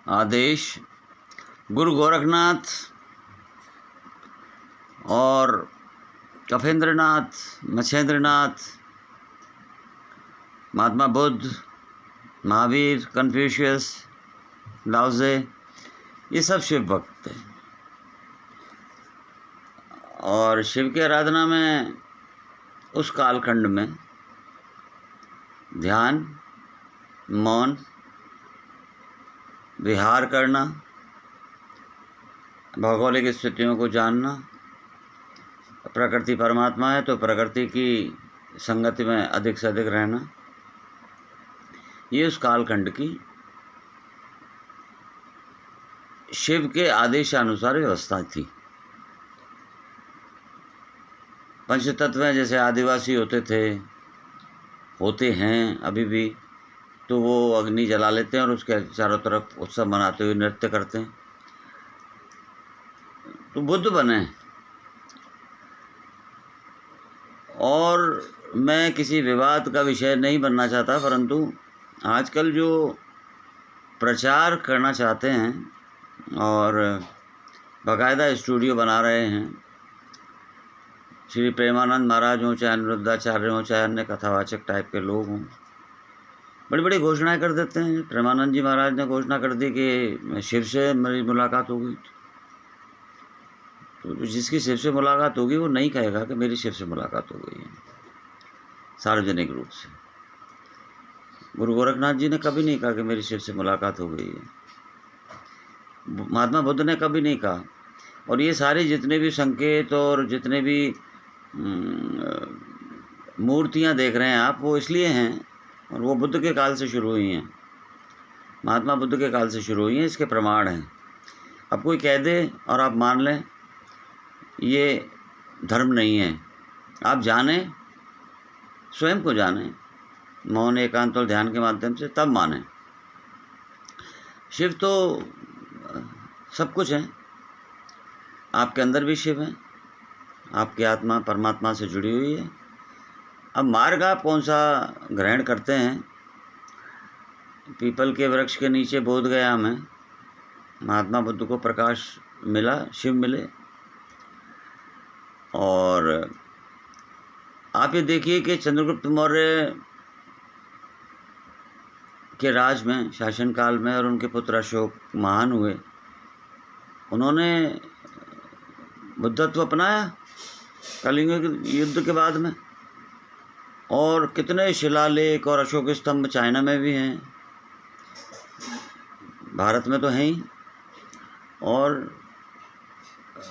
आदेश गुरु गोरखनाथ और कफेंद्रनाथ, मच्छेंद्रनाथ, महात्मा बुद्ध, महावीर, कन्फ्यूशियस, लाओजे, ये सब शिव भक्त थे। और शिव की आराधना में उस कालखंड में ध्यान, मौन, विहार करना, भौगोलिक स्थितियों को जानना, प्रकृति परमात्मा है तो प्रकृति की संगति में अधिक से अधिक रहना, ये उस कालखंड की शिव के आदेशानुसार व्यवस्था थी। पंचतत्व में जैसे आदिवासी होते हैं अभी भी, तो वो अग्नि जला लेते हैं और उसके चारों तरफ उत्सव मनाते हुए नृत्य करते हैं। तो बुद्ध बने। और मैं किसी विवाद का विषय नहीं बनना चाहता, परंतु आजकल जो प्रचार करना चाहते हैं और बाकायदा स्टूडियो बना रहे हैं, श्री प्रेमानंद महाराज हों, चाहे अनिरुद्धाचार्य हों, चाहे अन्य कथावाचक टाइप के लोग हों, बड़ी बड़ी घोषणाएं कर देते हैं। प्रेमानंद जी महाराज ने घोषणा कर दी कि शिव से मेरी मुलाकात हो गई। तो जिसकी शिव से मुलाकात होगी वो नहीं कहेगा कि मेरी शिव से मुलाकात हो गई है सार्वजनिक रूप से। गुरु गोरखनाथ जी ने कभी नहीं कहा कि मेरी शिव से मुलाकात हो गई है। महात्मा बुद्ध ने कभी नहीं कहा। और ये सारे जितने भी संकेत और जितने भी मूर्तियाँ देख रहे हैं आप, वो इसलिए हैं और वो बुद्ध के काल से शुरू हुई हैं, महात्मा बुद्ध के काल से शुरू हुई हैं। इसके प्रमाण हैं। अब कोई कह दे और आप मान लें, ये धर्म नहीं है। आप जानें, स्वयं को जानें, मौन, एकांत और ध्यान के माध्यम से, तब मानें। शिव तो सब कुछ है। आपके अंदर भी शिव है, आपकी आत्मा परमात्मा से जुड़ी हुई है। अब मार्ग आप कौन सा ग्रहण करते हैं? पीपल के वृक्ष के नीचे बोध गया हमें, महात्मा बुद्ध को प्रकाश मिला, शिव मिले। और आप ये देखिए कि चंद्रगुप्त मौर्य के राज में, शासनकाल में, और उनके पुत्र अशोक महान हुए। उन्होंने बुद्धत्व अपनाया कलिंग युद्ध के बाद में। और कितने शिलालेख और अशोक स्तंभ चाइना में भी हैं, भारत में तो हैं ही। और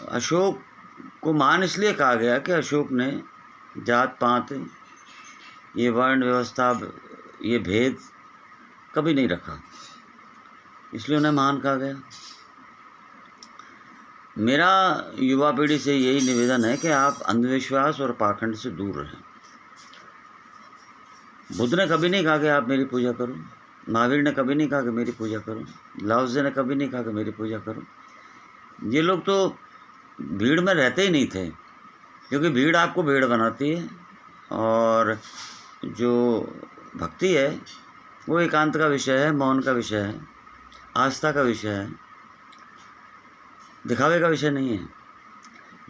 अशोक को महान इसलिए कहा गया कि अशोक ने जात पात, ये वर्ण व्यवस्था, ये भेद कभी नहीं रखा, इसलिए उन्हें महान कहा गया। मेरा युवा पीढ़ी से यही निवेदन है कि आप अंधविश्वास और पाखंड से दूर रहें। बुद्ध ने कभी नहीं कहा कि आप मेरी पूजा करो, महावीर ने कभी नहीं कहा कि मेरी पूजा करो, लाओजे ने कभी नहीं कहा कि मेरी पूजा करो। ये लोग तो भीड़ में रहते ही नहीं थे, क्योंकि भीड़ आपको भीड़ बनाती है। और जो भक्ति है वो एकांत का विषय है, मौन का विषय है, आस्था का विषय है, दिखावे का विषय नहीं है।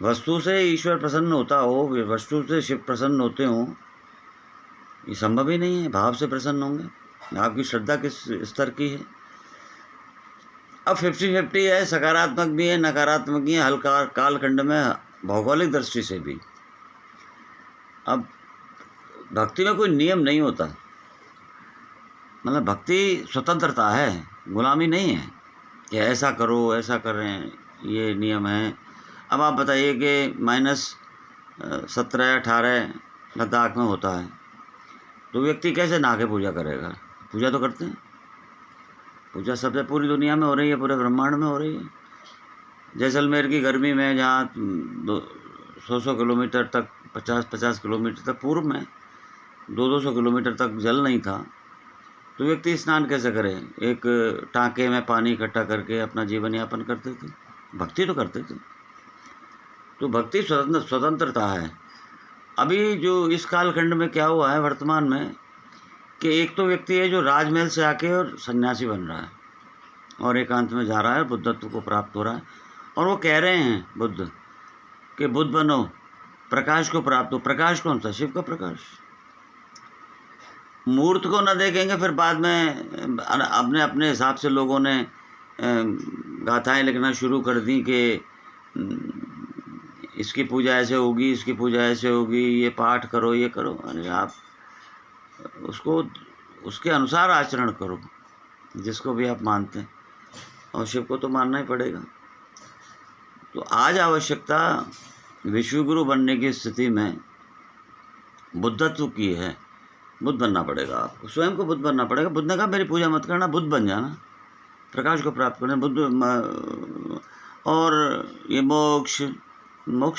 वस्तु से ईश्वर प्रसन्न होता हो, वस्तु से शिव प्रसन्न होते हों, ये संभव ही नहीं है। भाव से प्रसन्न होंगे। आपकी श्रद्धा किस स्तर की है? अब 50-50 है, सकारात्मक भी है, नकारात्मक भी है, हल्का कालखंड में, भौगोलिक दृष्टि से भी। अब भक्ति में कोई नियम नहीं होता, मतलब भक्ति स्वतंत्रता है, गुलामी नहीं है कि ऐसा करो, ऐसा करें, ये नियम है। अब आप बताइए कि -17-18 लद्दाख में होता है, तो व्यक्ति कैसे नहा के पूजा करेगा? पूजा तो करते हैं। पूजा सबसे पूरी दुनिया में हो रही है, पूरे ब्रह्मांड में हो रही है। जैसलमेर की गर्मी में, जहाँ 100 किलोमीटर तक, 50 किलोमीटर तक पूर्व में 200 किलोमीटर तक जल नहीं था, तो व्यक्ति स्नान कैसे करे? एक टाँके में पानी इकट्ठा करके अपना जीवन यापन करते थे, भक्ति तो करते थे। तो भक्ति स्वतंत्रता है। अभी जो इस कालखंड में क्या हुआ है वर्तमान में, कि एक तो व्यक्ति है जो राजमहल से आके और सन्यासी बन रहा है, और एकांत में जा रहा है, बुद्धत्व को प्राप्त हो रहा है। और वो कह रहे हैं बुद्ध कि बुद्ध बनो, प्रकाश को प्राप्त हो। प्रकाश कौन सा? शिव का प्रकाश। मूर्त को न देखेंगे, फिर बाद में अपने अपने हिसाब से लोगों ने गाथाएं लिखना शुरू कर दी कि इसकी पूजा ऐसे होगी, इसकी पूजा ऐसे होगी, ये पाठ करो, ये करो। अरे आप उसको उसके अनुसार आचरण करो, जिसको भी आप मानते हैं, और शिव को तो मानना ही पड़ेगा। तो आज आवश्यकता विश्वगुरु बनने की स्थिति में बुद्धत्व की है। बुद्ध बनना पड़ेगा, आपको स्वयं को बुद्ध बनना पड़ेगा। बुद्ध ने कहा मेरी पूजा मत करना, बुद्ध बन जाना, प्रकाश को प्राप्त करना। बुद्ध और ये मोक्ष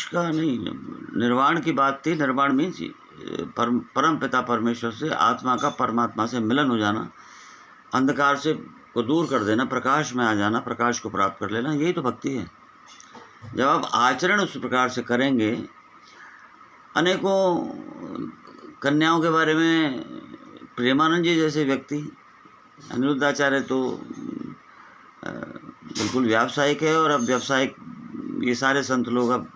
का नहीं, निर्वाण की बात थी। निर्वाण मीन्स परम पिता परमेश्वर से, आत्मा का परमात्मा से मिलन हो जाना, अंधकार से को दूर कर देना, प्रकाश में आ जाना, प्रकाश को प्राप्त कर लेना। यही तो भक्ति है। जब आप आचरण उस प्रकार से करेंगे, अनेकों कन्याओं के बारे में प्रेमानंद जी जैसे व्यक्ति, अनिरुद्धाचार्य तो बिल्कुल व्यावसायिक है, और अब व्यावसायिक ये सारे संत लोग अब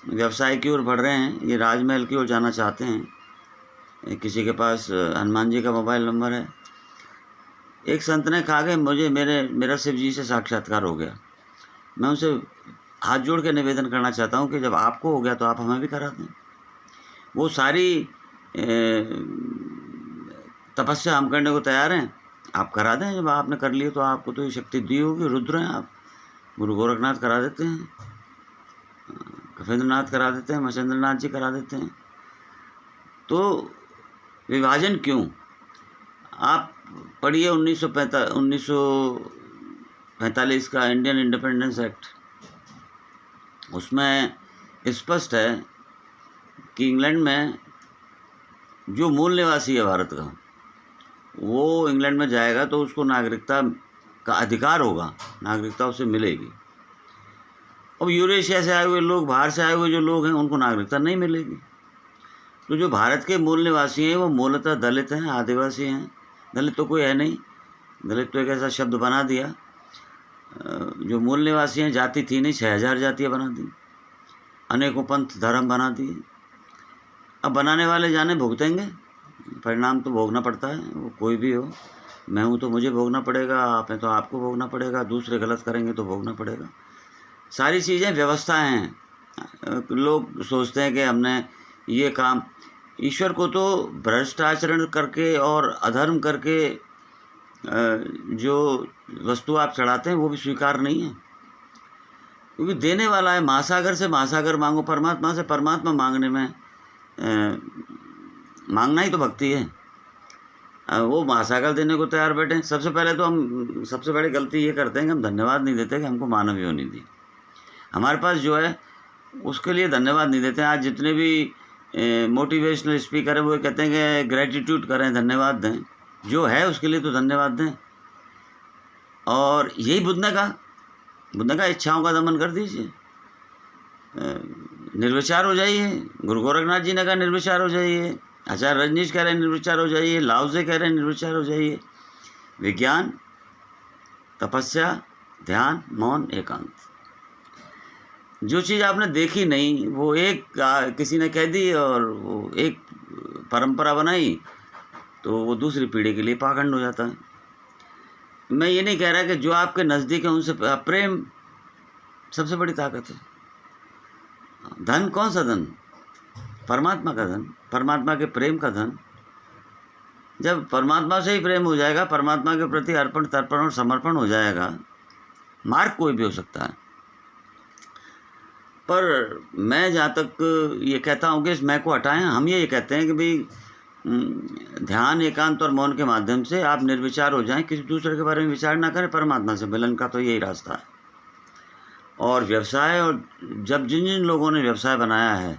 व्यवसाय की ओर बढ़ रहे हैं। ये राजमहल की ओर जाना चाहते हैं। किसी के पास हनुमान जी का मोबाइल नंबर है। एक संत ने कहा कि मेरा शिव जी से साक्षात्कार हो गया। मैं उनसे हाथ जोड़ के निवेदन करना चाहता हूँ कि जब आपको हो गया तो आप हमें भी करा दें। वो सारी तपस्या हम करने को तैयार हैं, आप करा दें। जब आपने कर लिया तो आपको तो ये शक्ति दी होगी, रुद्र हैं आप। गुरु गोरखनाथ करा देते हैं, कफेंद्रनाथ करा देते हैं, मचेंद्रनाथ जी करा देते हैं। तो विभाजन क्यों? आप पढ़िए 1945 का इंडियन इंडिपेंडेंस एक्ट। उसमें स्पष्ट है कि इंग्लैंड में जो मूल निवासी है भारत का, वो इंग्लैंड में जाएगा तो उसको नागरिकता का अधिकार होगा, नागरिकता उसे मिलेगी। अब यूरेशिया से आए हुए लोग, बाहर से आए हुए जो लोग हैं, उनको नागरिकता नहीं मिलेगी। तो जो भारत के मूल निवासी हैं वो मूलतः दलित हैं, आदिवासी हैं। दलित तो कोई है नहीं, दलित तो एक ऐसा शब्द बना दिया। जो मूल निवासी हैं, जाति थी नहीं, 6000 जातियाँ बना दी, अनेकों पंथ धर्म बना दिए। अब बनाने वाले जाने भुगतेंगे, परिणाम तो भोगना पड़ता है, वो कोई भी हो। मैं हूँ तो मुझे भोगना पड़ेगा, आप हैं तो आपको भोगना पड़ेगा, दूसरे गलत करेंगे तो भोगना पड़ेगा। सारी चीज़ें व्यवस्थाएं हैं। लोग सोचते हैं कि हमने ये काम, ईश्वर को तो भ्रष्ट आचरण करके और अधर्म करके जो वस्तु आप चढ़ाते हैं वो भी स्वीकार नहीं है, क्योंकि देने वाला है। महासागर से महासागर मांगो, परमात्मा से परमात्मा मांगने में मांगना ही तो भक्ति है। वो महासागर देने को तैयार बैठे। सबसे पहले तो हम सबसे बड़ी गलती ये करते हैं कि हम धन्यवाद नहीं देते कि हमको मानव योनि दी। हमारे पास जो है उसके लिए धन्यवाद नहीं देते हैं। आज जितने भी मोटिवेशनल स्पीकर है वो कहते हैं कि ग्रेटिट्यूड करें, धन्यवाद दें। जो है उसके लिए तो धन्यवाद दें। और यही बुद्ध ने कहा इच्छाओं का दमन कर दीजिए, निर्विचार हो जाइए। गुरु गोरखनाथ जी ने कहा निर्विचार हो जाइए, आचार्य रजनीश कह रहे हैं निर्विचार हो जाइए, लाओसे कह रहे हैं निर्विचार हो जाइए। विज्ञान, तपस्या, ध्यान, मौन, एकांत। जो चीज़ आपने देखी नहीं वो एक किसी ने कह दी और वो एक परंपरा बनाई, तो वो दूसरी पीढ़ी के लिए पाखंड हो जाता है। मैं ये नहीं कह रहा कि जो आपके नज़दीक है उनसे प्रेम सबसे बड़ी ताकत है। धन कौन सा धन? परमात्मा का धन, परमात्मा के प्रेम का धन। जब परमात्मा से ही प्रेम हो जाएगा, परमात्मा के प्रति अर्पण तर्पण और समर्पण हो जाएगा, मार्ग कोई भी हो सकता है। पर मैं जहाँ तक ये कहता हूँ कि इस मैं को हटाएं। हम ये कहते हैं कि भाई ध्यान, एकांत और मौन के माध्यम से आप निर्विचार हो जाएं, किसी दूसरे के बारे में विचार ना करें। परमात्मा से मिलन का तो यही रास्ता है। और व्यवसाय, और जब जिन जिन लोगों ने व्यवसाय बनाया है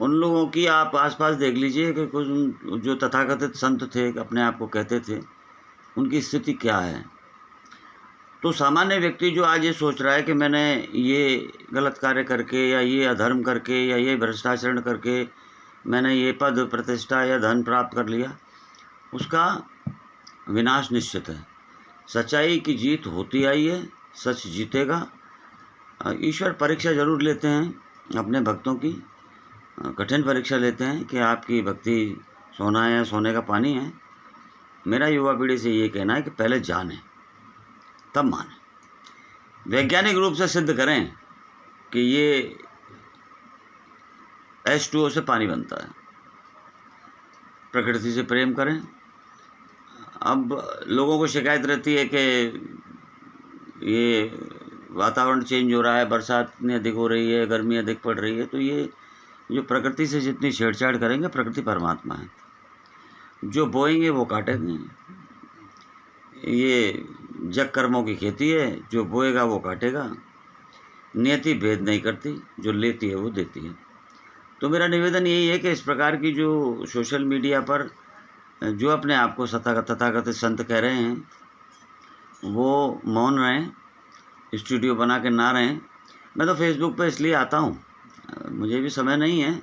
उन लोगों की आप आसपास देख लीजिए कि कुछ जो तथाकथित संत थे, अपने आप को कहते थे, उनकी स्थिति क्या है। तो सामान्य व्यक्ति जो आज ये सोच रहा है कि मैंने ये गलत कार्य करके या ये अधर्म करके या ये भ्रष्टाचरण करके मैंने ये पद प्रतिष्ठा या धन प्राप्त कर लिया, उसका विनाश निश्चित है। सच्चाई की जीत होती आई है, सच जीतेगा। ईश्वर परीक्षा जरूर लेते हैं अपने भक्तों की, कठिन परीक्षा लेते हैं कि आपकी भक्ति सोना है या सोने का पानी है। मेरा युवा पीढ़ी से ये कहना है कि पहले जानें तब मानें। वैज्ञानिक रूप से सिद्ध करें कि ये H2O से पानी बनता है। प्रकृति से प्रेम करें। अब लोगों को शिकायत रहती है कि ये वातावरण चेंज हो रहा है, बरसात इतनी अधिक हो रही है, गर्मी अधिक पड़ रही है। तो ये जो प्रकृति से जितनी छेड़छाड़ करेंगे, प्रकृति परमात्मा है, जो बोएंगे वो काटेंगे। ये जग कर्मों की खेती है, जो बोएगा वो काटेगा। नियति भेद नहीं करती, जो लेती है वो देती है। तो मेरा निवेदन यही है कि इस प्रकार की जो सोशल मीडिया पर जो अपने आप को तथाकथित संत कह रहे हैं, वो मौन रहें, स्टूडियो बना के ना रहें। मैं तो फेसबुक पे इसलिए आता हूँ, मुझे भी समय नहीं है,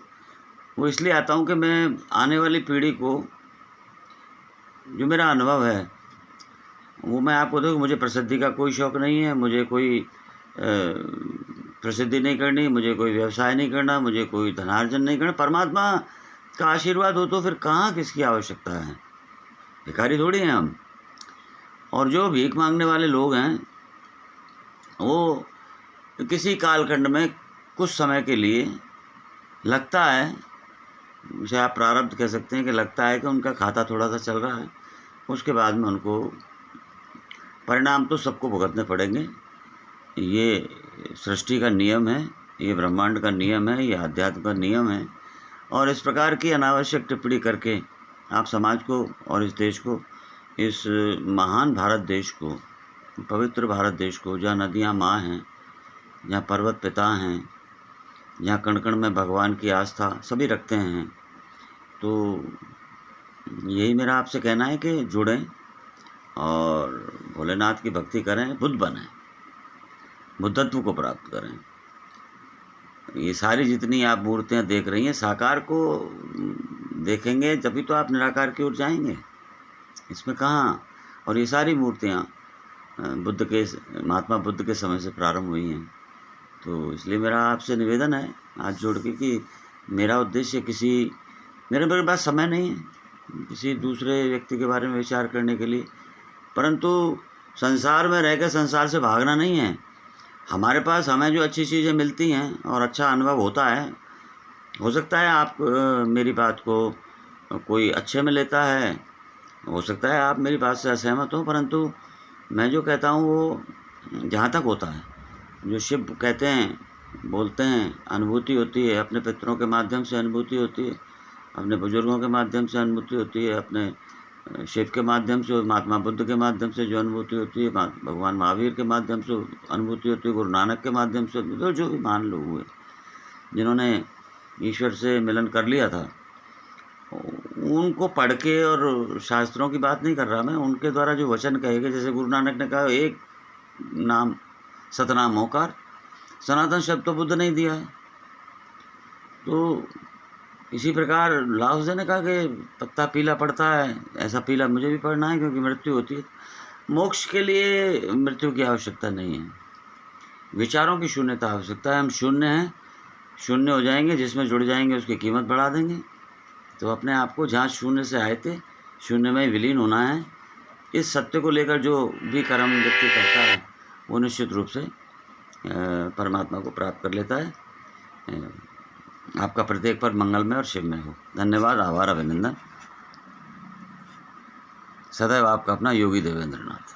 वो इसलिए आता हूँ कि मैं आने वाली पीढ़ी को जो मेरा अनुभव है वो मैं आपको दूँ। मुझे प्रसिद्धि का कोई शौक़ नहीं है, मुझे कोई प्रसिद्धि नहीं करनी, मुझे कोई व्यवसाय नहीं करना, मुझे कोई धनार्जन नहीं करना। परमात्मा का आशीर्वाद हो तो फिर कहाँ किसकी आवश्यकता है, भिखारी थोड़ी हैं हम। और जो भीख मांगने वाले लोग हैं वो किसी कालखंड में कुछ समय के लिए लगता है, उसे आप प्रारब्ध कह सकते हैं, कि लगता है कि उनका खाता थोड़ा सा चल रहा है, उसके बाद में उनको परिणाम तो सबको भुगतने पड़ेंगे। ये सृष्टि का नियम है, ये ब्रह्मांड का नियम है, ये अध्यात्म का नियम है। और इस प्रकार की अनावश्यक टिप्पणी करके आप समाज को और इस देश को, इस महान भारत देश को, पवित्र भारत देश को, जहाँ नदियाँ माँ हैं, जहाँ पर्वत पिता हैं, जहाँ कण कण में भगवान की आस्था सभी रखते हैं, तो यही मेरा आपसे कहना है कि जुड़ें और भोलेनाथ की भक्ति करें, बुद्ध बनें, बुद्धत्व को प्राप्त करें। ये सारी जितनी आप मूर्तियाँ देख रही हैं, साकार को देखेंगे तभी तो आप निराकार की ओर जाएंगे, इसमें कहाँ। और ये सारी मूर्तियाँ बुद्ध के, महात्मा बुद्ध के समय से प्रारंभ हुई हैं। तो इसलिए मेरा आपसे निवेदन है हाथ जोड़ के कि मेरा उद्देश्य मेरे पास समय नहीं है किसी दूसरे व्यक्ति के बारे में विचार करने के लिए, परंतु संसार में रहकर संसार से भागना नहीं है। हमारे पास हमें जो अच्छी चीज़ें मिलती हैं और अच्छा अनुभव होता है, हो सकता है आप मेरी बात को कोई अच्छे में लेता है, हो सकता है आप मेरी बात से असहमत हो, परंतु मैं जो कहता हूँ वो जहाँ तक होता है, जो शिव कहते हैं, बोलते हैं, अनुभूति होती है, अपने पितरों के माध्यम से अनुभूति होती है, अपने बुजुर्गों के माध्यम से अनुभूति होती है, अपने शिव के माध्यम से, महात्मा बुद्ध के माध्यम से जो अनुभूति होती है, भगवान महावीर के माध्यम से अनुभूति होती है, गुरु नानक के माध्यम से, जो भी महान लोग हुए जिन्होंने ईश्वर से मिलन कर लिया था, उनको पढ़ के, और शास्त्रों की बात नहीं कर रहा मैं, उनके द्वारा जो वचन कहे गए, जैसे गुरु नानक ने कहा, एक नाम सतनाम होकार, सनातन शब्द तो बुद्ध नहीं दिया है। तो इसी प्रकार लाओसे ने कहा कि पत्ता पीला पड़ता है, ऐसा पीला मुझे भी पड़ना है, क्योंकि मृत्यु होती है। मोक्ष के लिए मृत्यु की आवश्यकता नहीं है, विचारों की शून्यता आवश्यकता है। हम शून्य हैं, शून्य हो जाएंगे, जिसमें जुड़ जाएंगे उसकी कीमत बढ़ा देंगे। तो अपने आप को जहाँ शून्य से आए थे, शून्य में विलीन होना है। इस सत्य को लेकर जो भी कर्म व्यक्ति करता है वो निश्चित रूप से परमात्मा को प्राप्त कर लेता है। आपका प्रत्येक पर मंगलमय और शिवमय हो। धन्यवाद, आभार, अभिनंदन। सदैव आपका अपना योगी देवेंद्र नाथ।